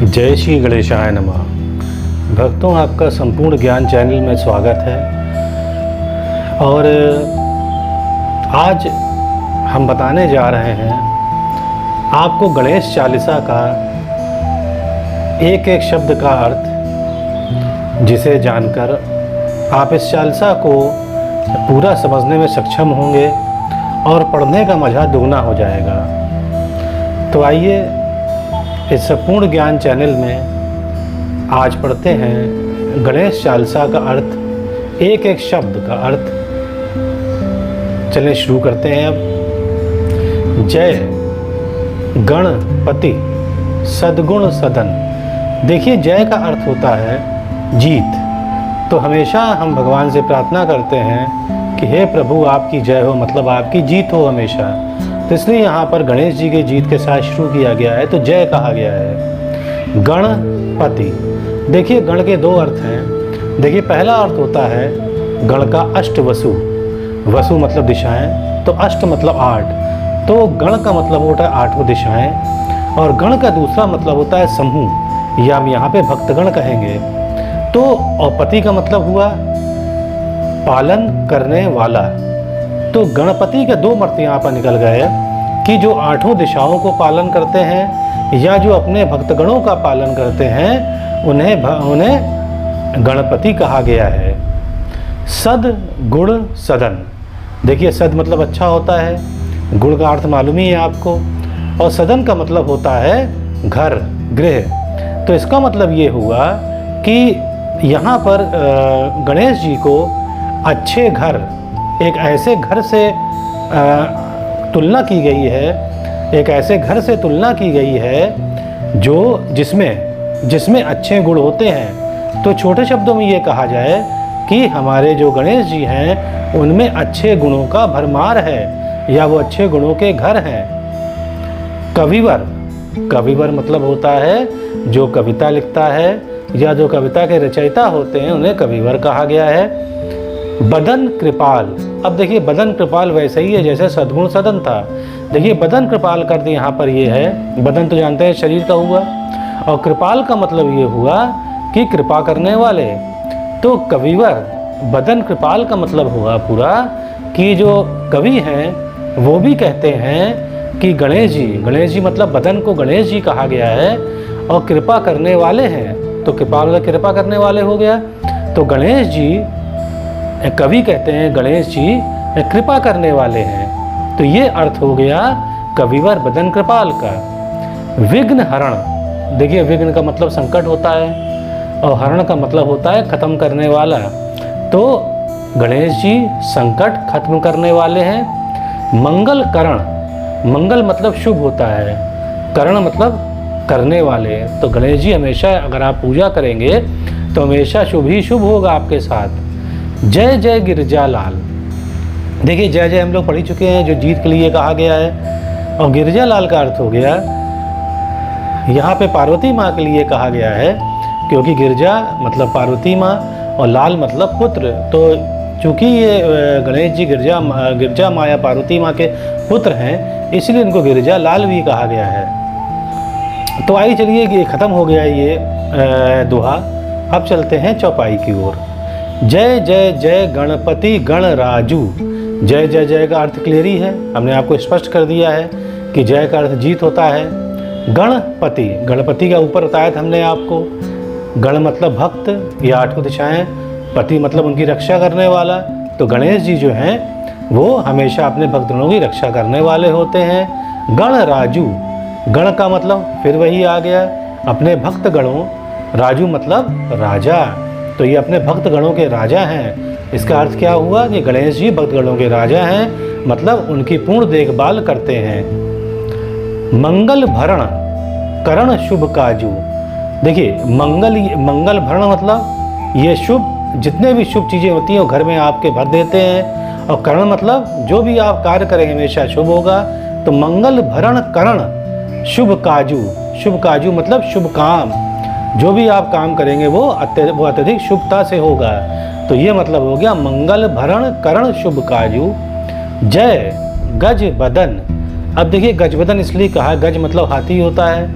जय श्री गणेशाय नमः। भक्तों, आपका संपूर्ण ज्ञान चैनल में स्वागत है। और आज हम बताने जा रहे हैं आपको गणेश चालीसा का एक एक शब्द का अर्थ, जिसे जानकर आप इस चालीसा को पूरा समझने में सक्षम होंगे और पढ़ने का मज़ा दुगना हो जाएगा। तो आइए इस संपूर्ण ज्ञान चैनल में आज पढ़ते हैं गणेश चालीसा का अर्थ, एक एक शब्द का अर्थ। चलिए शुरू करते हैं अब। जय गणपति सद्गुण सदन। देखिए, जय का अर्थ होता है जीत। तो हमेशा हम भगवान से प्रार्थना करते हैं कि हे प्रभु, आपकी जय हो, मतलब आपकी जीत हो हमेशा। तो इसलिए यहाँ पर गणेश जी की जीत के साथ शुरू किया गया है, तो जय कहा गया है। गणपति, देखिए गण के दो अर्थ हैं। देखिए, पहला अर्थ होता है गण का अष्ट वसु। वसु मतलब दिशाएं, तो अष्ट मतलब 8। तो गण का मतलब होता है 8 दिशाएं। और गण का दूसरा मतलब होता है समूह, या हम यहाँ पे भक्तगण कहेंगे। तो और पति का मतलब हुआ पालन करने वाला। तो गणपति के दो अर्थ यहाँ पर निकल गए कि जो 8 दिशाओं को पालन करते हैं, या जो अपने भक्तगणों का पालन करते हैं, उन्हें गणपति कहा गया है। सद गुण सदन। देखिए, सद मतलब अच्छा होता है, गुण का अर्थ मालूम ही है आपको, और सदन का मतलब होता है घर, गृह। तो इसका मतलब ये हुआ कि यहाँ पर गणेश जी को अच्छे घर, एक ऐसे घर से तुलना की गई है, एक ऐसे घर से तुलना की गई है जो जिसमें अच्छे गुण होते हैं। तो छोटे शब्दों में ये कहा जाए कि हमारे जो गणेश जी हैं उनमें अच्छे गुणों का भरमार है, या वो अच्छे गुणों के घर हैं। कविवर, कविवर मतलब होता है जो कविता लिखता है, या जो कविता के रचयिता होते हैं, उन्हें कविवर कहा गया है। बदन कृपाल। अब देखिए, बदन कृपाल वैसे ही है जैसे सद्गुण सदन था। देखिए, बदन कृपाल का अर्थ यहाँ पर ये है, बदन तो जानते हैं शरीर का हुआ, और कृपाल का मतलब ये हुआ कि कृपा करने वाले। तो कविवर, बदन कृपाल का मतलब हुआ पूरा कि जो कवि हैं वो भी कहते हैं कि गणेश जी मतलब बदन को गणेश जी कहा गया है, और कृपा करने वाले हैं। तो कृपा करने वाले हो गया। तो गणेश जी, कवि कहते हैं गणेश जी कृपा करने वाले हैं। तो ये अर्थ हो गया कविवर बदन कृपाल का। विघ्न हरण। देखिए, विघ्न का मतलब संकट होता है, और हरण का मतलब होता है खत्म करने वाला। तो गणेश जी संकट खत्म करने वाले हैं। मंगल करण। मंगल मतलब शुभ होता है, करण मतलब करने वाले। तो गणेश जी हमेशा, अगर आप पूजा करेंगे तो हमेशा शुभ ही शुभ होगा आपके साथ। जय जय गिरजा लाल। देखिए, जय जय हम लोग पढ़ ही चुके हैं, जो जीत के लिए कहा गया है। और गिरजा लाल का अर्थ हो गया, यहाँ पे पार्वती माँ के लिए कहा गया है, क्योंकि गिरजा मतलब पार्वती माँ और लाल मतलब पुत्र। तो चूँकि ये गणेश जी गिरजा माँ या पार्वती माँ के पुत्र हैं, इसलिए इनको गिरजा लाल भी कहा गया है। तो आइए चलिए, ये ख़त्म हो गया ये दोहा। अब चलते हैं चौपाई की ओर। जय जय जय गणपति गणराजू। जय जय जय का अर्थ क्लियर ही है, हमने आपको स्पष्ट कर दिया है कि जय का अर्थ जीत होता है। गणपति, गणपति का ऊपर बताया था हमने आपको। गण मतलब भक्त या 8 दिशाएं, पति मतलब उनकी रक्षा करने वाला। तो गणेश जी जो हैं वो हमेशा अपने भक्तगणों की रक्षा करने वाले होते हैं। गणराजू, गण का मतलब फिर वही आ गया, अपने भक्तगणों। राजू मतलब राजा। तो ये अपने भक्तगणों के राजा हैं। इसका अर्थ क्या हुआ कि गणेश जी भक्तगणों के राजा हैं, मतलब उनकी पूर्ण देखभाल करते हैं। मंगल भरण करण शुभ काजू। देखिए, मंगल भरण मतलब ये शुभ, जितने भी शुभ चीज़ें होती हैं वो घर में आपके भर देते हैं। और करण मतलब जो भी आप कार्य करेंगे हमेशा शुभ होगा। तो मंगल भरण करण शुभ काजू। शुभ काजू मतलब शुभ काम, जो भी आप काम करेंगे वो अत्यधिक शुभता से होगा। तो ये मतलब हो गया मंगल भरण करण शुभ काजू। जय गज बदन। अब देखिए, गज बदन इसलिए कहा, गज मतलब हाथी होता है,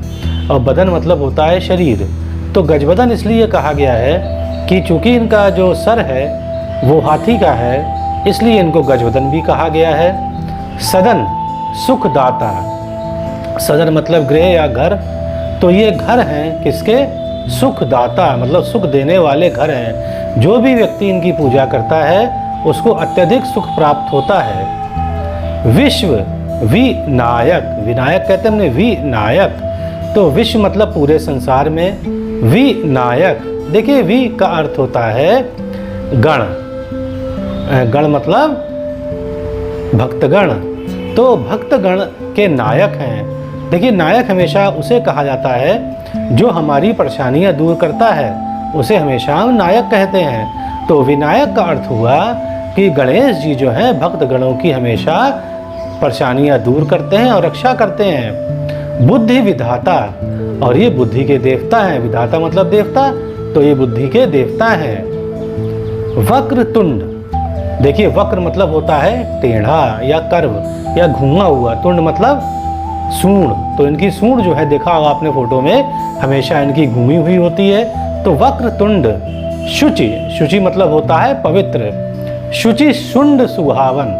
और बदन मतलब होता है शरीर। तो गजबदन इसलिए कहा गया है कि चूंकि इनका जो सर है वो हाथी का है, इसलिए इनको गजबदन भी कहा गया है। सदन सुखदाता, सदन मतलब गृह या घर, तो ये घर हैं किसके? सुखदाता, मतलब सुख देने वाले घर हैं। जो भी व्यक्ति इनकी पूजा करता है उसको अत्यधिक सुख प्राप्त होता है। विश्व विनायक, विनायक कहते हैं हमने विनायक, तो विश्व मतलब पूरे संसार में, विनायक देखिए वी का अर्थ होता है गण, गण मतलब भक्तगण, तो भक्तगण के नायक हैं। देखिए नायक हमेशा उसे कहा जाता है जो हमारी परेशानियां दूर करता है, उसे हमेशा हम नायक कहते हैं। तो विनायक का अर्थ हुआ कि गणेश जी जो हैं भक्तगणों की हमेशा परेशानियां दूर करते हैं और रक्षा करते हैं। बुद्धि विधाता, और ये बुद्धि के देवता हैं, विधाता मतलब देवता, तो ये बुद्धि के देवता हैं। वक्रतुंड, देखिए वक्र मतलब होता है टेढ़ा या कर्व या घुमा हुआ, तुंड मतलब सूंड, तो इनकी सूंड जो है देखा होगा आपने फोटो में, हमेशा इनकी घूमी हुई होती है। तो वक्रतुंड। शुचि, शुचि मतलब होता है पवित्र। शुचि शुंड सुहावन,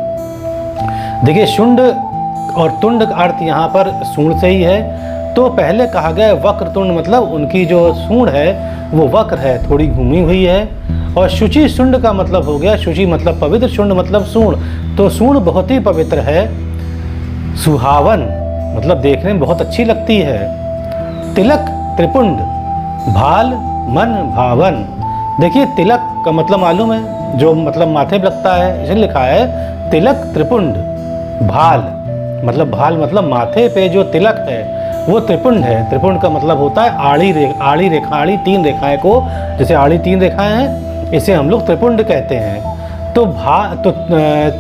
देखिए शुंड और तुंड का अर्थ यहाँ पर सूंड से ही है। तो पहले कहा गया वक्रतुंड मतलब उनकी जो सूंड है वो वक्र है, थोड़ी घूमी हुई है। और शुचि शुंड का मतलब हो गया, शुचि मतलब पवित्र, शुंड मतलब सूंड, तो सूंड बहुत ही पवित्र है। सुहावन मतलब देखने में बहुत अच्छी लगती है। तिलक त्रिपुंड, भाल मन भावन, देखिए तिलक का मतलब मालूम है, जो मतलब माथे पे लगता है, इसलिए लिखा है तिलक त्रिपुंड। भाल मतलब, भाल मतलब माथे पे जो तिलक है वो त्रिपुंड है। त्रिपुंड का मतलब होता है आड़ी रेखा, आड़ी तीन रेखाएं को, जैसे आड़ी तीन रेखाएं हैं इसे हम लोग त्रिपुंड कहते हैं। तो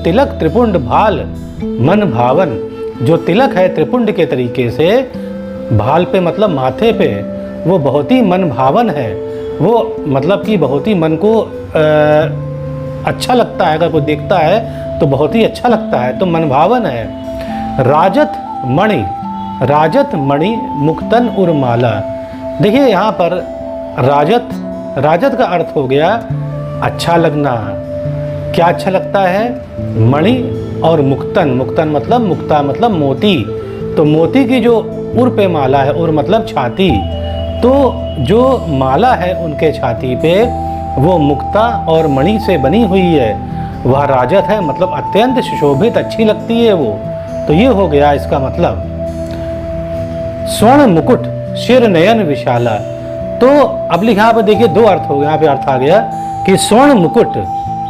तिलक त्रिपुंड भाल मन भावन, जो तिलक है त्रिपुंड के तरीके से, भाल पे मतलब माथे पे, वो बहुत ही मन भावन है। वो मतलब कि बहुत ही मन को अच्छा लगता है, अगर कोई देखता है तो बहुत ही अच्छा लगता है, तो मन भावन है। राजत मणि, राजत मणि मुक्तन उर्माला, देखिए यहाँ पर राजत, राजत का अर्थ हो गया अच्छा लगना। क्या अच्छा लगता है? मणि और मुक्तन, मुक्तन मतलब मुक्ता मतलब मोती, तो मोती की जो उर पे माला है, उर मतलब छाती, तो जो माला है उनके छाती पे वो मुक्ता और मणि से बनी हुई है, वह राजत है, मतलब अत्यंत सुशोभित अच्छी लगती है वो। तो ये हो गया इसका मतलब। स्वर्ण मुकुट शिर नयन विशाला, तो अब यहाँ पे देखिए दो अर्थ हो गया, यहाँ पे अर्थ आ गया कि स्वर्ण मुकुट,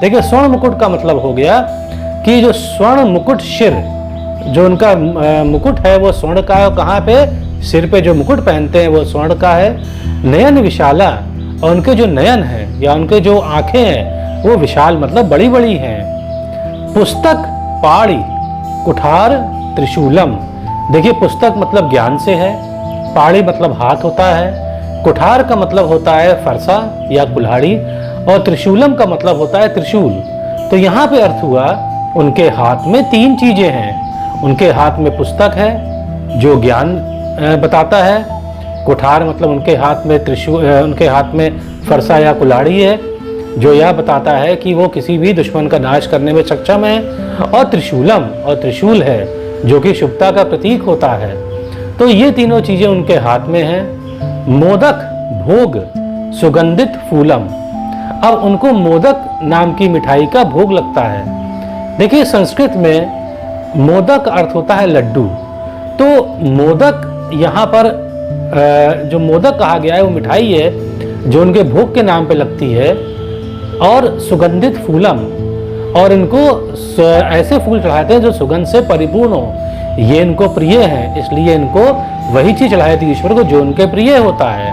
देखिए स्वर्ण मुकुट का मतलब हो गया कि जो स्वर्ण मुकुट शिर, जो उनका मुकुट है वो स्वर्ण का है, कहाँ पे? सिर पे जो मुकुट पहनते हैं वो स्वर्ण का है। नयन विशाला, और उनके जो नयन है या उनके जो आंखें हैं वो विशाल मतलब बड़ी बड़ी हैं। पुस्तक पाड़ी कुठार त्रिशूलम, देखिए पुस्तक मतलब ज्ञान से है, पाड़ी मतलब हाथ होता है, कुठार का मतलब होता है फरसा या कुल्हाड़ी, और त्रिशूलम का मतलब होता है त्रिशूल। तो यहाँ पे अर्थ हुआ उनके हाथ में तीन चीजें हैं। उनके हाथ में पुस्तक है जो ज्ञान बताता है, कुठार मतलब उनके हाथ में त्रिशूल, उनके हाथ में फरसा या कुल्हाड़ी है जो यह बताता है कि वो किसी भी दुश्मन का नाश करने में सक्षम है, और त्रिशूलम, और त्रिशूल है जो कि शुभता का प्रतीक होता है। तो ये तीनों चीजें उनके हाथ में हैं। मोदक भोग सुगंधित फूलम, अब उनको मोदक नाम की मिठाई का भोग लगता है। देखिए संस्कृत में मोदक का अर्थ होता है लड्डू, तो मोदक यहाँ पर जो मोदक कहा गया है वो मिठाई है जो उनके भोग के नाम पे लगती है। और सुगंधित फूलम, और इनको ऐसे फूल चढ़ाते हैं जो सुगंध से परिपूर्ण हो, ये इनको प्रिय है, इसलिए इनको वही चीज चढ़ाई थी ईश्वर को जो उनके प्रिय होता है।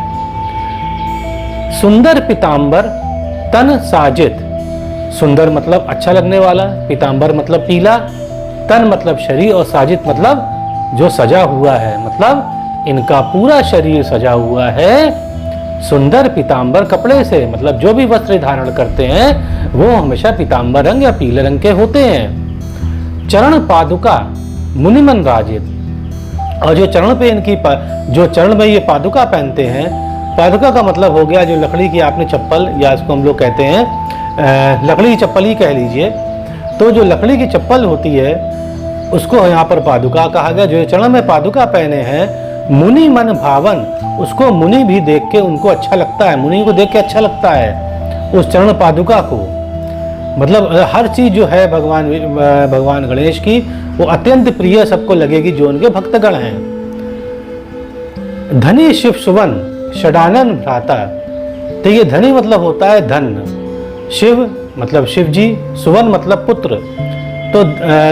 सुंदर पीताम्बर तन साजित, सुंदर मतलब अच्छा लगने वाला, पीताम्बर मतलब पीला, तन मतलब शरीर, और साजित मतलब जो सजा हुआ है, मतलब इनका पूरा शरीर सजा हुआ है सुंदर पीताम्बर कपड़े से, मतलब जो भी वस्त्र धारण करते हैं वो हमेशा पीताम्बर रंग या पीले रंग के होते हैं। चरण पादुका मुनिमन राजित, और जो चरण पे इनकी जो चरण में ये पादुका पहनते हैं, पादुका का मतलब हो गया जो लकड़ी की आपने चप्पल, या इसको हम लोग कहते हैं लकड़ी की चप्पल ही कह लीजिए। तो जो लकड़ी की चप्पल होती है उसको यहाँ पर पादुका कहा गया। जो चरण में पादुका पहने हैं, मुनि मन भावन, उसको मुनि भी देख के उनको अच्छा लगता है, मुनि को देख के अच्छा लगता है उस चरण पादुका को। मतलब हर चीज जो है भगवान गणेश की वो अत्यंत प्रिय सबको लगेगी जो उनके भक्तगण हैं। धनी शिव सुवन षडानन भ्राता, तो ये धनी मतलब होता है धन, शिव मतलब शिव जी, सुवन मतलब पुत्र, तो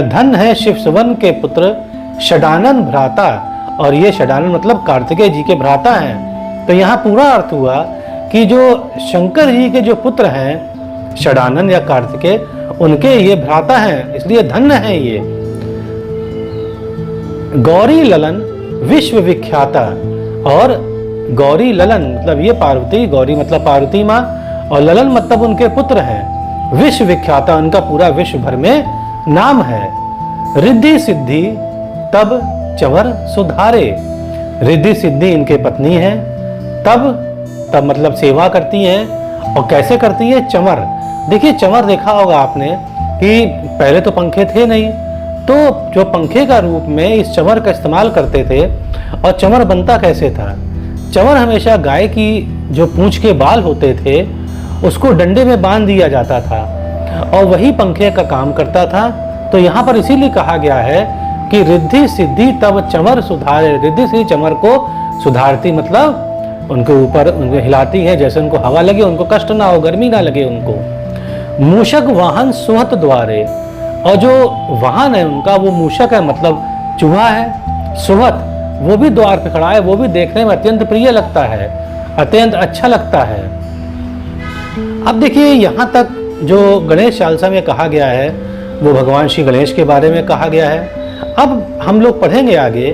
धन है शिव सुवन के पुत्र, षडानन भ्राता, और ये षडानन मतलब कार्तिकेय जी के भ्राता हैं। तो यहाँ पूरा अर्थ हुआ कि जो शंकर जी के जो पुत्र हैं षडानन या कार्तिकेय, उनके ये भ्राता हैं, इसलिए धन्य है ये। गौरी ललन विश्व विख्याता, और गौरी ललन मतलब ये पार्वती, गौरी मतलब पार्वती माँ, और ललन मतलब उनके पुत्र हैं, विश्व विख्याता, उनका पूरा विश्व भर में नाम है। रिद्धि सिद्धि तब चंवर सुधारे, रिद्धि सिद्धि इनके पत्नी है, तब मतलब सेवा करती हैं, और कैसे करती है? चंवर। देखिए चंवर देखा होगा आपने कि पहले तो पंखे थे नहीं, तो जो पंखे का रूप में इस चंवर का इस्तेमाल करते थे। और चंवर बनता कैसे था? चंवर हमेशा गाय की जो पूंछ के बाल होते थे उसको डंडे में बांध दिया जाता था, और वही पंखे का काम करता था। तो यहाँ पर इसीलिए कहा गया है कि रिद्धि सिद्धि तब चंवर सुधारे, रिद्धि सिद्धि चंवर को सुधारती, मतलब उनके ऊपर उनको हिलाती है, जैसे उनको हवा लगे, उनको कष्ट ना हो, गर्मी ना लगे उनको। मूषक वाहन सुहत द्वारे, और जो वाहन है उनका वो मूषक है, मतलब चूहा है, सुहत वो भी द्वार पे खड़ा है, वो भी देखने में अत्यंत प्रिय लगता है, अत्यंत अच्छा लगता है। अब देखिए यहाँ तक जो गणेश चालीसा में कहा गया है वो भगवान श्री गणेश के बारे में कहा गया है। अब हम लोग पढ़ेंगे आगे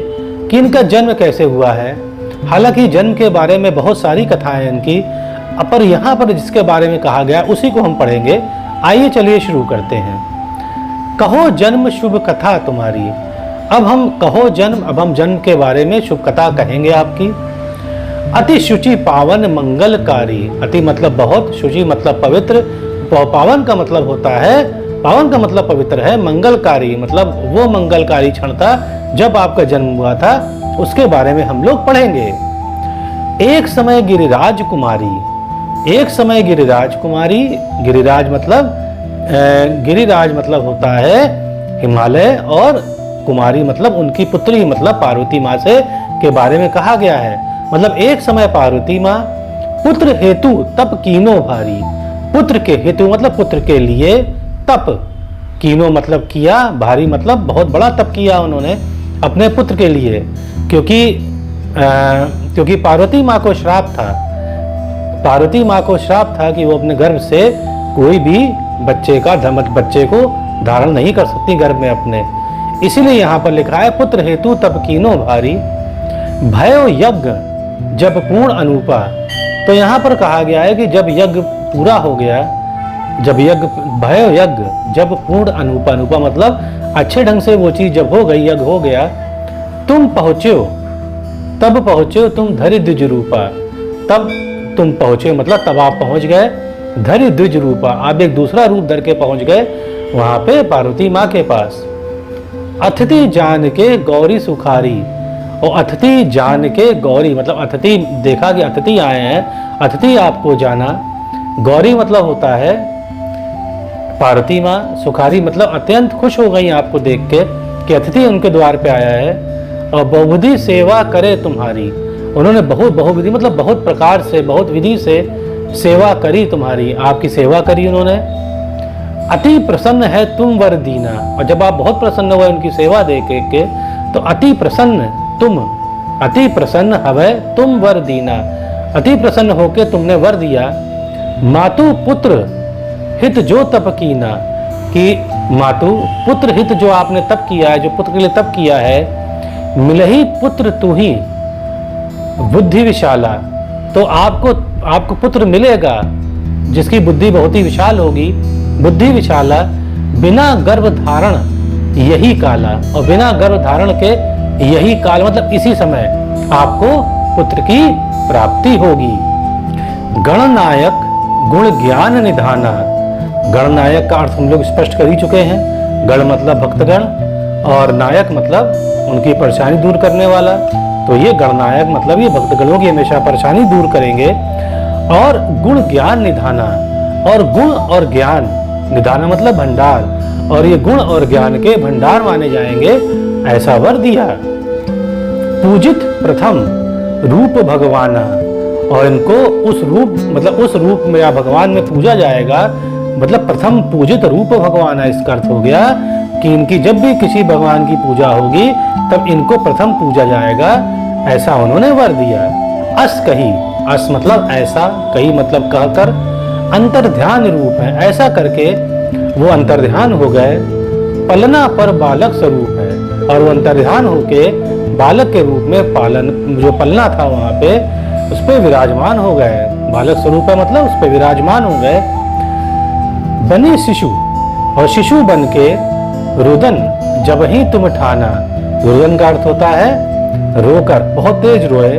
कि इनका जन्म कैसे हुआ है। हालांकि जन्म के बारे में बहुत सारी कथाएं इनकी, पर यहाँ पर जिसके बारे में कहा गया उसी को हम पढ़ेंगे। आइए चलिए शुरू करते हैं। कहो जन्म शुभ कथा तुम्हारी। अब हम कहो जन्म, अब हम जन्म के बारे में शुभ कथा कहेंगे आपकी। अति शुचि पावन मंगलकारी, अति मतलब बहुत, शुचि मतलब पवित्र, पावन का मतलब होता है, पावन का मतलब पवित्र है, मंगलकारी मतलब वो मंगलकारी क्षण था जब आपका जन्म हुआ था, उसके बारे में हम लोग पढ़ेंगे। एक समय गिरिराज कुमारी, एक समय गिरिराज कुमारी, गिरिराज मतलब होता है हिमालय, और कुमारी मतलब उनकी पुत्री, मतलब पार्वती माँ से के बारे में कहा गया है। मतलब एक समय पार्वती माँ पुत्र हेतु तप कीनो भारी, पुत्र के हेतु मतलब पुत्र के लिए तप, कीनो मतलब किया, भारी मतलब बहुत बड़ा तप किया उन्होंने अपने पुत्र के लिए, क्योंकि पार्वती माँ को श्राप था, पार्वती माँ को श्राप था कि वो अपने गर्भ से कोई भी बच्चे को धारण नहीं कर सकती गर्भ में अपने। इसीलिए यहाँ पर लिखा है पुत्र हेतु तप कीनो भारी, भयो यज्ञ जब पूर्ण अनुपा। तो यहाँ पर कहा गया है कि जब यज्ञ पूरा हो गया, जब यज्ञ भयो यज्ञ जब पूर्ण अनुपा, अनुपा मतलब अच्छे ढंग से वो चीज जब हो गई, यज्ञ हो गया, तुम पहुँचो, तब पहुँचो तुम धरि द्विज रूपा, तब तुम पहुँचे मतलब तब आप पहुँच गए धरि द्विज रूपा, आप एक दूसरा रूप धर के पहुँच गए वहाँ पे पार्वती माँ के पास। अतिथि जान के गौरी सुखारी, और अतिथि जान के गौरी मतलब अतिथि, देखा कि अतिथि आए हैं, अतिथि आपको जाना, गौरी मतलब होता है पार्वती माँ, सुखारी मतलब अत्यंत खुश हो गई आपको देख के कि अतिथि उनके द्वार पे आया है। और बहुविधि सेवा करे तुम्हारी, उन्होंने बहुविधि मतलब बहुत प्रकार से, बहुत विधि से सेवा करी तुम्हारी, आपकी सेवा करी उन्होंने। अति प्रसन्न है तुम वर दीना, और जब आप बहुत प्रसन्न हुए उनकी सेवा देख के तो अति प्रसन्न तुम, अति प्रसन्न हवे तुम वर दीना, अति प्रसन्न होके तुमने वर दिया। मातु पुत्र हित जो तप कीना, कि मातु पुत्र हित जो आपने तप किया है, जो पुत्र के लिए तप किया है, मिलही पुत्र तू ही बुद्धि विशाला, तो आपको पुत्र मिलेगा जिसकी बुद्धि बहुत ही विशाल होगी, बुद्धि विशाला, बिना गर्भ धारण यही काला, और बिना गर्भ धारण के यही काल मतलब इसी समय आपको पुत्र की प्राप्ति होगी। गणनायक गुण ज्ञान निधाना। गणनायक का अर्थ हम लोग स्पष्ट कर ही चुके हैं। गण मतलब भक्तगण और नायक मतलब उनकी परेशानी दूर करने वाला। तो ये गणनायक मतलब ये भक्तगणों की हमेशा परेशानी दूर करेंगे। और गुण ज्ञान निधाना, और गुण और ज्ञान, निधाना मतलब भंडार, और ये गुण और ज्ञान के भंडार माने जाएंगे, ऐसा वर दिया। पूजित प्रथम रूप भगवाना, और इनको उस रूप मतलब उस रूप में या भगवान में पूजा जाएगा। मतलब प्रथम पूजित रूप भगवान, इसका अर्थ हो गया कि इनकी जब भी किसी भगवान की पूजा होगी तब इनको प्रथम पूजा जाएगा, ऐसा उन्होंने वर दिया। अस कही, अस मतलब ऐसा, कही मतलब कहकर, अंतर्ध्यान रूप है, ऐसा करके वो अंतर्ध्यान हो गए। पलना पर बालक स्वरूप है, और वो अंतर्ध्यान होके बालक के रूप में पालन जो पलना था वहां पे उस पे विराजमान हो गए। बालक स्वरूप है मतलब उस पे विराजमान हो गए। बने शिशु, और शिशु बन के रुदन जब ही तुम ठाना। रुदन का अर्थ होता है रोकर, बहुत तेज रोए।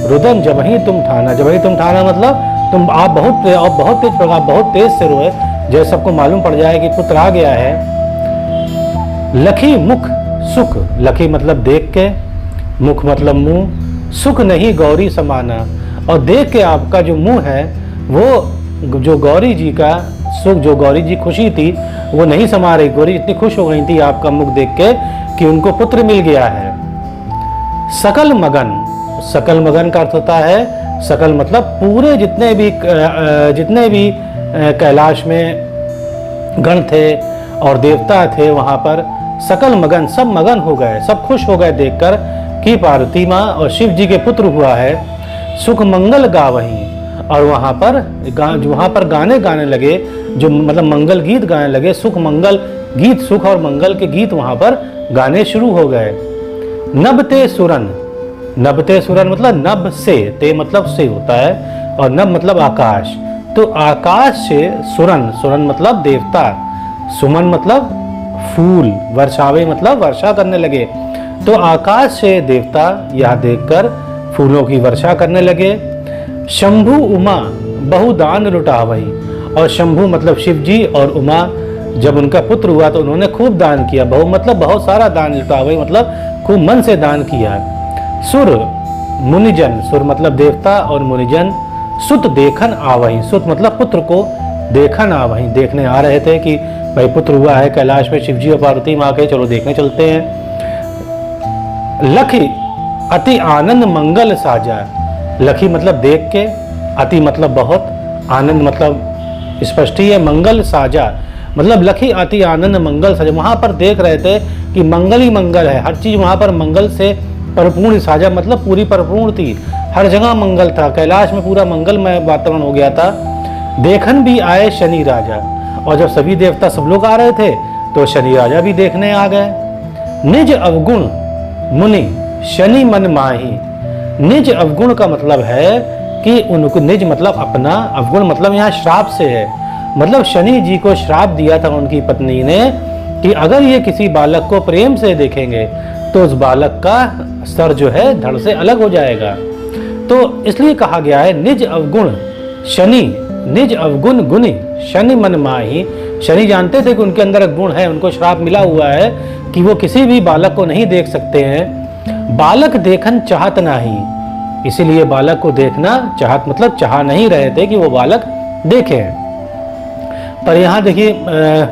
रुदन जब ही तुम ठाना, जब ही तुम ठाना मतलब तुम आप बहुत तेज आप बहुत तेज से रोए, जैसे सबको मालूम पड़ जाए कि पुत्र आ गया है। लखी मुख सुख, लखी मतलब देख के, मुख मतलब मुंह, सुख नहीं गौरी समाना, और देख के आपका जो मुंह है वो जो गौरी जी का सुख, जो गौरी जी खुशी थी वो नहीं समा रही। गौरी इतनी खुश हो गई थी आपका मुख देख के कि उनको पुत्र मिल गया है। सकल मगन, सकल मगन का अर्थ होता है सकल मतलब पूरे जितने भी कैलाश में गण थे और देवता थे वहां पर सकल मगन, सब मगन हो गए, सब खुश हो गए देखकर कि पार्वती माँ और शिव जी के पुत्र हुआ है। सुख मंगल गावहीं, और वहां पर गाने गाने लगे, जो मतलब मंगल गीत गाने लगे। सुख मंगल गीत, सुख और मंगल के गीत वहां पर गाने शुरू हो गए। नभते सुरन, नभते सुरन मतलब नभ से, ते मतलब से होता है, और नभ मतलब आकाश। तो आकाश से सुरन, सुरन मतलब देवता, सुमन मतलब फूल, वर्षावे मतलब वर्षा करने लगे। तो आकाश से देवता यह देखकर फूलों की वर्षा करने लगे। शंभु उमा बहुदान लुटावही, और शंभु मतलब शिव जी, और उमा जब उनका पुत्र हुआ तो उन्होंने खूब दान किया। बहु मतलब बहुत सारा दान, लुटावही मतलब खूब मन से दान किया। सुर मुनिजन, सुर मतलब देवता और मुनिजन, सुत देखन आवही, सुत मतलब पुत्र को देखन आवही, देखने आ रहे थे कि भाई पुत्र हुआ है कैलाश में शिव जी और पार्वती माँ के, चलो देखने चलते हैं। लखी अति आनंद मंगल साजा, लखी मतलब देख के, अति मतलब बहुत, आनंद मतलब स्पष्ट ही है, मंगल साजा मतलब लखी अति आनंद मंगल साजा। वहां पर देख रहे थे कि मंगल ही मंगल है, हर चीज वहां पर मंगल से परिपूर्ण, साजा मतलब पूरी परिपूर्ण थी, हर जगह मंगल था, कैलाश में पूरा मंगलमय वातावरण हो गया था। देखन भी आए शनि राजा, और जब सभी देवता सब लोग आ रहे थे तो शनि राजा भी देखने आ गए। निज अवगुण मुनि शनि मन माही, निज अवगुण का मतलब है कि उनको, निज मतलब अपना, अवगुण मतलब यहाँ श्राप से है, मतलब शनि जी को श्राप दिया था उनकी पत्नी ने कि अगर ये किसी बालक को प्रेम से देखेंगे तो उस बालक का सर जो है धड़ से अलग हो जाएगा। तो इसलिए कहा गया है निज अवगुण शनि, निज अवगुण गुणी शनि मन माही। शनि जानते थे कि उनके अंदर एक गुण है, उनको श्राप मिला हुआ है कि वो किसी भी बालक को नहीं देख सकते हैं। बालक देखन चाहत नाही, इसीलिए बालक को देखना चाहत मतलब चाह नहीं रहे थे कि वो बालक देखे। पर यहाँ देखिए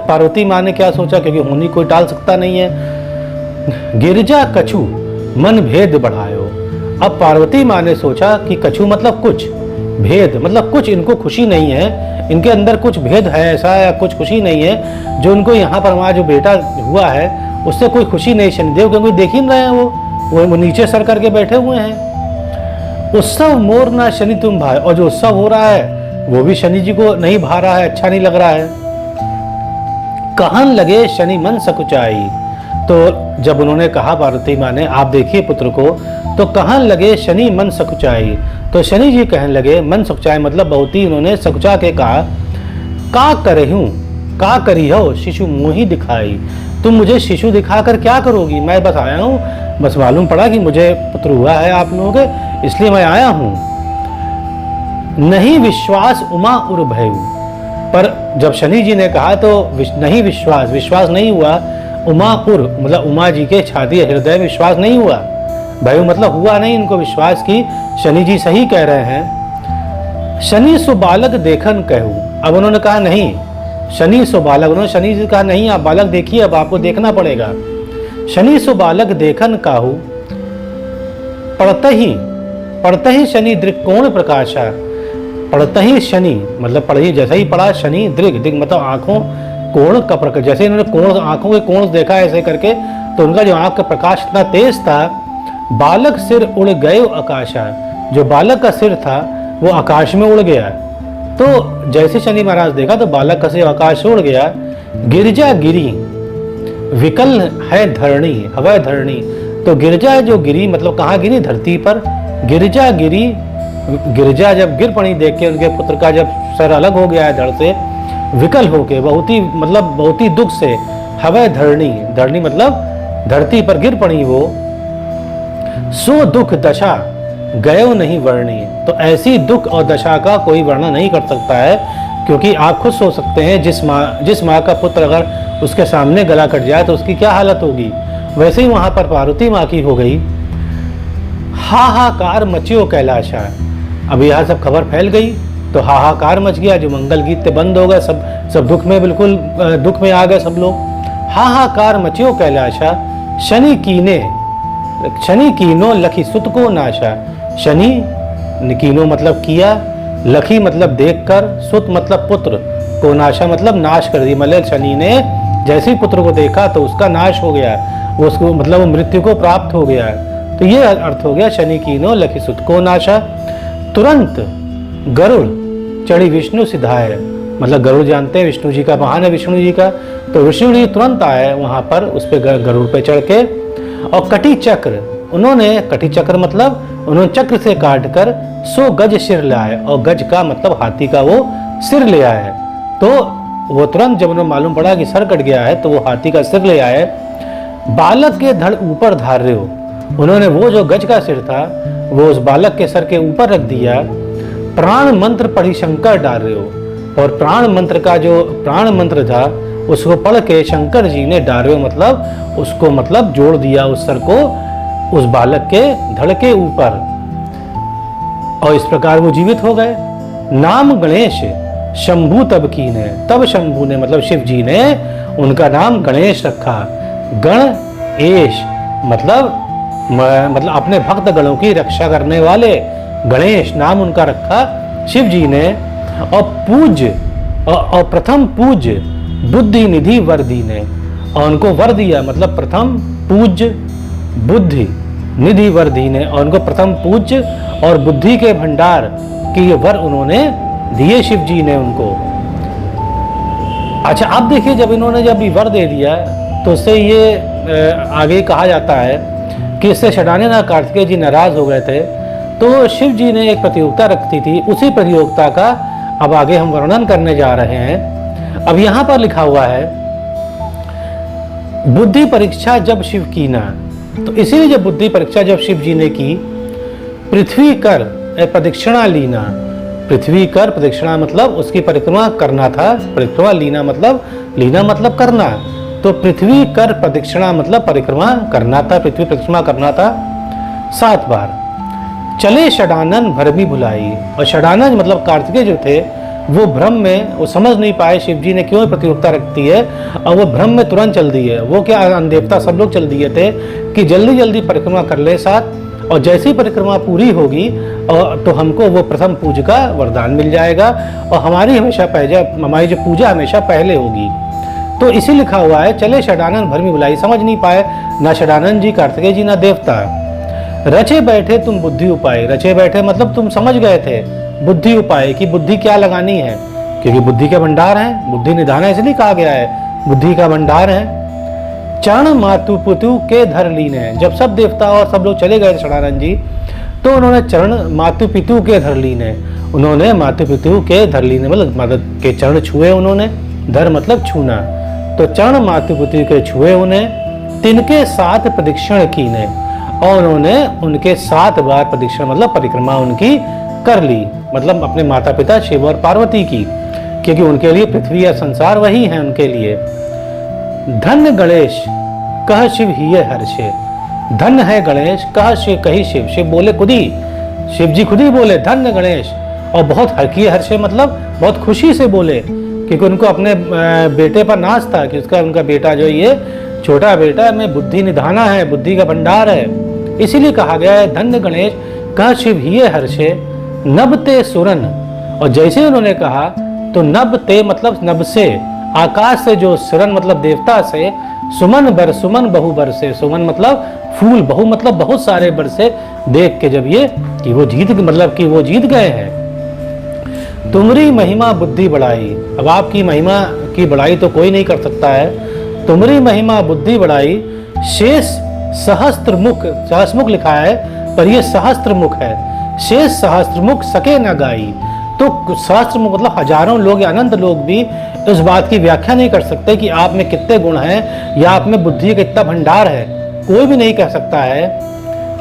पार्वती माँ ने क्या सोचा, क्योंकि होनी कोई टाल सकता नहीं है। गिरजा कछु मन भेद बढ़ायो, अब पार्वती माँ ने सोचा कि कछु मतलब कुछ, भेद मतलब कुछ इनको खुशी नहीं है, इनके अंदर कुछ भेद है ऐसा, या कुछ खुशी नहीं है जो उनको यहाँ पर वहाँ जो बेटा हुआ है उससे कोई खुशी नहीं। शनिदेव क्योंकि देख ही नहीं रहे हैं, वो नीचे सर करके बैठे हुए हैं। उत्सव मोर ना शनि तुम भाई, और जो उत्सव हो रहा है वो भी शनि जी को नहीं भा रहा है, अच्छा नहीं लग रहा है। कहन लगे शनि मन सकुचाई, तो जब उन्होंने कहा पार्वती माँ ने आप देखिए पुत्र को, तो कहन लगे शनि मन सकुचाई, तो शनि जी कहने लगे मन सकुचाई मतलब बहुत ही उन्होंने सकुचा के कहा का करहूं का करी हो शिशु मोही दिखाई, तुम मुझे शिशु दिखाकर क्या करोगी, मैं बस आया हूँ बस मालूम पड़ा कि मुझे पुत्र हुआ है आप लोगों के, इसलिए मैं आया हूँ। नहीं विश्वास उमा उर भयु, पर जब शनि जी ने कहा तो नहीं विश्वास नहीं हुआ। उमा उर मतलब उमा जी के छाती हृदय विश्वास नहीं हुआ। भयु मतलब हुआ नहीं इनको विश्वास की शनि जी सही कह रहे हैं। शनि सो बालक देखन कहू, अब उन्होंने कहा नहीं शनि सो बालक, उन्होंने शनि जी कहा नहीं आप बालक देखिए, अब आपको देखना पड़ेगा। शनि सो बालक देखन काहू, पढ़ते ही शनि दृक्कोण प्रकाशा, पढ़ते ही शनि मतलब पढ़ी जैसे ही पढ़ा शनि दृग मतलब आंखों कोण का प्रकाश, जैसे इन्होंने कोण आंखों के कोण देखा ऐसे करके तो उनका जो आंख का प्रकाश इतना तेज था। बालक सिर उड़ गए आकाशा, जो बालक का सिर था वो आकाश में उड़ गया। तो जैसे शनि महाराज देखा तो बालक का सिर आकाश से उड़ गया। गिरजा गिरी विकल है धरणी हवय धरणी, तो गिरजा जो गिरी मतलब कहाँ गिरी, धरती पर। गिरजा गिरी, गिरजा जब गिर पड़ी देख के उनके पुत्र का जब सर अलग हो गया है धड़ से, विकल होके बहुत ही दुख से, हवय धरणी, धरणी मतलब धरती पर गिर पड़ी वो। सो दुख दशा गयो नहीं वर्णी, तो ऐसी दुख और दशा का कोई वर्णन नहीं कर सकता है, क्योंकि आप खुद सोच सकते हैं जिस माँ का पुत्र अगर उसके सामने गला कट जाए तो उसकी क्या हालत होगी। वैसे ही वहां पर पार्वती माँ की हो गई। हाहाकार मचियो कैलाशा, अब यह सब खबर फैल गई तो हाहाकार मच गया, जो मंगल गीत बंद हो गए, सब दुख में बिल्कुल दुख में आ गए सब लोग। हाहाकार मचियो कैलाशा, शनि कीनो लखी सुत को नाशा, शनि कीनो मतलब किया, लखी मतलब देखकर, सुत मतलब पुत्र, को नाशा मतलब नाश कर दी, मतलब शनि ने जैसे ही पुत्र को देखा तो उसका नाश हो गया, उसको मतलब वो मृत्यु को प्राप्त हो गया। तो ये अर्थ हो गया शनि कीनो लखी सुत को नाशा। तुरंत गरुड़ चढ़ी विष्णु सिधाए, मतलब गरुड़ जानते हैं विष्णु जी का वाहन है विष्णु जी का, तो विष्णु जी तुरंत आए वहां पर उस पर गरुड़ पे चढ़ के। और कटी चक्र मतलब उन्होंने चक्र से काट कर 100 गज सिर लाए, और गज का मतलब हाथी का वो सिर ले आए। तो वो तुरंत जब उन्हें मालूम पड़ा कि सर कट गया है तो वो हाथी का सिर ले आए। बालक के धड़ ऊपर धार्य हो, उन्होंने वो जो गज का सिर था वो उस बालक के सर के ऊपर रख दिया। प्राण मंत्र पढ़ी शंकर डाल रहे हो, और प्राण मंत्र का जो प्राण मंत्र था उसको पढ़ के शंकर जी ने डार्यो मतलब उसको मतलब जोड़ दिया उस सर को उस बालक के धड़ के ऊपर, और इस प्रकार वो जीवित हो गए। नाम गणेश शंभु तब कीने, तब शंभु ने मतलब शिव जी ने उनका नाम गणेश रखा। गणेश मतलब अपने भक्त गणों की रक्षा करने वाले, गणेश नाम उनका रखा शिव जी ने। और प्रथम पूज्य बुद्धि निधि वर दी ने, और उनको वर दिया मतलब प्रथम पूज्य बुद्धि निधि वर दी ने, और उनको प्रथम पूज्य और बुद्धि के भंडार के ये वर उन्होंने दिए शिव जी ने उनको। अच्छा अब देखिए जब ये वर दे दिया तो उससे ये आगे कहा जाता है कि इससे षडानन कार्तिकेय जी नाराज हो गए थे, तो शिव जी ने एक प्रतियोगिता रखी थी, उसी प्रतियोगिता का अब आगे हम वर्णन करने जा रहे हैं। अब यहाँ पर लिखा हुआ है बुद्धि परीक्षा जब शिव की ना, तो इसीलिए जब बुद्धि परीक्षा जब शिव जी ने की, पृथ्वी कर प्रदक्षिणा लीना, पृथ्वी कर प्रदक्षिणा मतलब उसकी परिक्रमा करना था, परिक्रमा लीना मतलब करना, तो पृथ्वी कर प्रदक्षिणा मतलब परिक्रमा करना था, पृथ्वी प्रदक्षिणा करना था 7 बार। चले षडानन भरमी भुलाई, और षडानन मतलब कार्तिकेय जो थे वो भ्रम में वो समझ नहीं पाए शिव जी ने क्यों प्रतियोगिता रखती है, और वो भ्रम में तुरंत चल दिए। वो क्या देवता सब लोग चल दिए थे कि जल्दी जल्दी परिक्रमा कर ले साथ, और जैसी परिक्रमा पूरी होगी और तो हमको वो प्रथम पूजा का वरदान मिल जाएगा, और हमारी जो पूजा हमेशा पहले होगी। तो इसी लिखा हुआ है चले षडानन भरमी भुलाई, समझ नहीं पाए ना षडानन जी कार्तिकेय जी ना देवता। रचे बैठे तुम बुद्धि उपाय, रचे बैठे मतलब तुम समझ गए थे बुद्धि उपाय की बुद्धि क्या लगानी है, क्योंकि बुद्धि का भंडार है, बुद्धि निधान है इसलिए कहा गया है बुद्धि का भंडार है। चरण मातु पुतु के धर लीने, जब सब देवता और सब लोग चले गए षडानन जी तो उन्होंने चरण मातु पितु के धर लीने, उन्होंने मातु पितु के धर लीने मतलब मदद के चरण छुए उन्होंने, धर मतलब छूना, तो चरण मातु पितु के छुए उन्हें, तिनके साथ प्रदक्षिण कीने, और उन्होंने उनके 7 बार प्रदक्षिणा मतलब परिक्रमा उनकी कर ली, मतलब अपने माता पिता शिव और पार्वती की, क्योंकि उनके लिए पृथ्वी या संसार वही है उनके लिए। धन्य गणेश कह शिव ही हर्षे, धन्य है गणेश कह शिव कही शिव, शिव बोले खुद ही, शिव जी खुद ही बोले धन्य गणेश, और बहुत हर्षे मतलब बहुत खुशी से बोले, क्योंकि उनको अपने बेटे पर नाज था कि उसका उनका बेटा जो ये छोटा बेटा में बुद्धि निधाना है, बुद्धि का भंडार है, इसीलिए कहा गया है धन्य गणेश कह शिव ही हर्षे नभ ते सुरन। और जैसे उन्होंने कहा तो नभ ते मतलब नभ से, आकाश से जो सुरन मतलब देवता से, सुमन बहु बरसे, सुमन मतलब फूल, बहु मतलब बहुत सारे बरसे, देख के जब ये कि वो जीत गए हैं। तुमरी महिमा बुद्धि बढ़ाई, अब आपकी महिमा की बढ़ाई तो कोई नहीं कर सकता है। तुमरी महिमा बुद्धि बढ़ाई शेष सहस्त्रमुख लिखा है पर ये सहस्त्रमुख है, शेष सहस्त्रमुख सके न गाई। तो सहस्त्रमुख मतलब हजारों लोग या अनंत लोग भी इस बात की व्याख्या नहीं कर सकते कि आप में कितने गुण हैं या आप में बुद्धि का कितना भंडार है, कोई भी नहीं कह सकता है।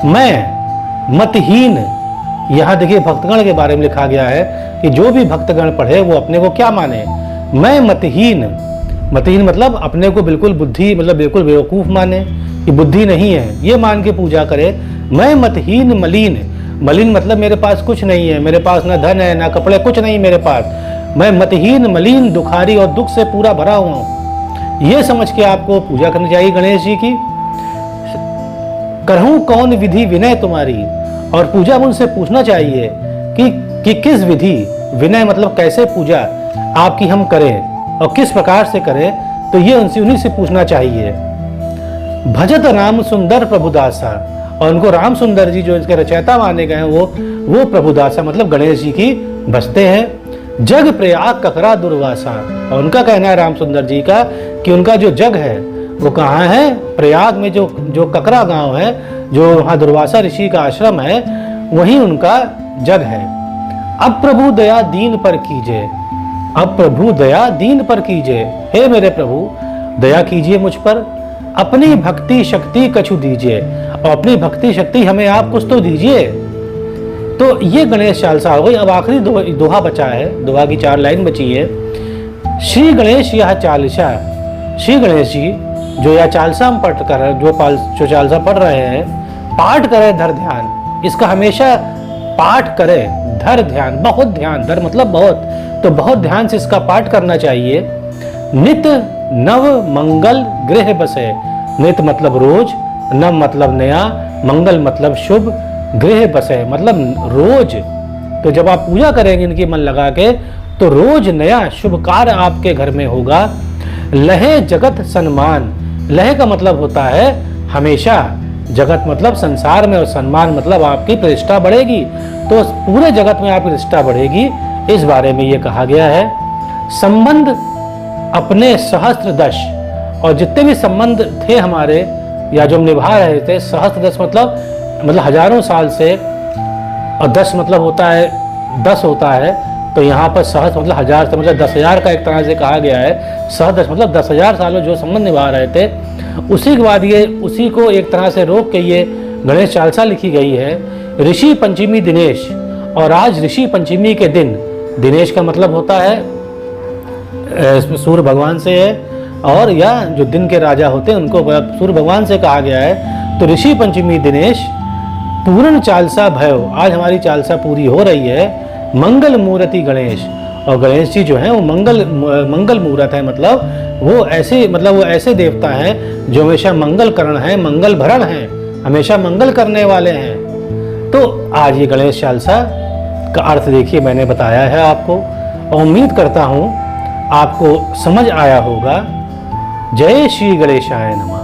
मैं मतहीन, यहाँ देखिए भक्तगण के बारे में लिखा गया है कि जो भी भक्तगण पढ़े वो अपने को क्या माने। मैं मतहीन, मतहीन मतलब अपने को बिल्कुल बुद्धि मतलब बिल्कुल बेवकूफ माने कि बुद्धि नहीं है, ये मान के पूजा करे। मैं मतहीन मलिन, मलिन मतलब मेरे पास कुछ नहीं है, मेरे पास ना धन है ना कपड़े, कुछ नहीं मेरे पास। मैं मतहीन मलिन दुखारी और दुख से पूरा भरा हुआ हूँ, ये समझ के आपको पूजा करनी चाहिए गणेश जी की। करहूं कौन विधि विनय तुम्हारी, और पूजा उनसे पूछना चाहिए कि किस विधि, विनय मतलब कैसे पूजा आपकी हम करें और किस प्रकार से करें, तो ये उनसे उन्हीं से पूछना चाहिए। भजत राम सुंदर प्रभुदासा, और उनको राम सुंदर जी जो इसके रचयिता माने गए हैं वो प्रभुदासा मतलब गणेश जी की बसते हैं। जग प्रयाग ककरा दुर्वासा, और उनका कहना है राम सुंदर जी का कि उनका जो जग है वो कहाँ है, प्रयाग में जो ककरा गांव है, जो वहाँ दुर्वासा ऋषि का आश्रम है, वहीं उनका जग है। अब प्रभु दया दीन पर कीजिए, अब प्रभु दया दीन पर कीजिए, हे मेरे प्रभु दया कीजिए मुझ पर, अपनी भक्ति शक्ति कछु दीजिए, और अपनी भक्ति शक्ति हमें आप कुछ तो दीजिए। तो ये गणेश चालीसा हो गई। अब आखिरी दोहा बचा है, दोहा की 4 लाइन बची है। श्री गणेश यह चालीसा, श्री गणेश जी जो यह चालीसा हम पढ़ कर जो चालीसा पढ़ रहे हैं, पाठ करें धर ध्यान, इसका हमेशा पाठ करें धर ध्यान, बहुत ध्यान, धर मतलब बहुत, तो बहुत ध्यान से इसका पाठ करना चाहिए। नित नव मंगल गृह बसे, नित मतलब रोज, नव मतलब नया, मंगल मतलब शुभ, गृह बसे मतलब रोज। तो जब आप पूजा करेंगे इनकी मन लगा के तो रोज नया शुभ कार्य आपके घर में होगा। लहे जगत सम्मान, लहे का मतलब होता है हमेशा, जगत मतलब संसार में, और सम्मान मतलब आपकी प्रतिष्ठा बढ़ेगी, तो पूरे जगत में आपकी प्रतिष्ठा बढ़ेगी, इस बारे में ये कहा गया है। संबंध अपने सहस्त्र दश, और जितने भी संबंध थे हमारे या जो हम निभा रहे थे, सहस्त्र दश मतलब हजारों साल से, और 10 मतलब होता है 10 होता है, तो यहाँ पर सहस्त्र मतलब हजार से मतलब 10,000 का एक तरह से कहा गया है। सहस्त्र मतलब 10,000 सालों जो संबंध निभा रहे थे, उसी के बाद ये उसी को एक तरह से रोक के ये गणेश चालीसा लिखी गई है। ऋषि पंचमी दिनेश, और आज ऋषि पंचमी के दिन, दिनेश का मतलब होता है सूर्य भगवान से है, और या जो दिन के राजा होते हैं उनको सूर्य भगवान से कहा गया है। तो ऋषि पंचमी दिनेश पूर्ण चालीसा भय, आज हमारी चालीसा पूरी हो रही है। मंगल मूर्ति गणेश, और गणेश जी जो है वो मंगल मूर्त है, मतलब वो ऐसे देवता हैं जो हमेशा मंगल करण है, मंगल भरण है, हमेशा मंगल करने वाले हैं। तो आज ये गणेश चालीसा का अर्थ देखिए मैंने बताया है आपको, और उम्मीद करता हूँ आपको समझ आया होगा। जय श्री गणेशाय नमः।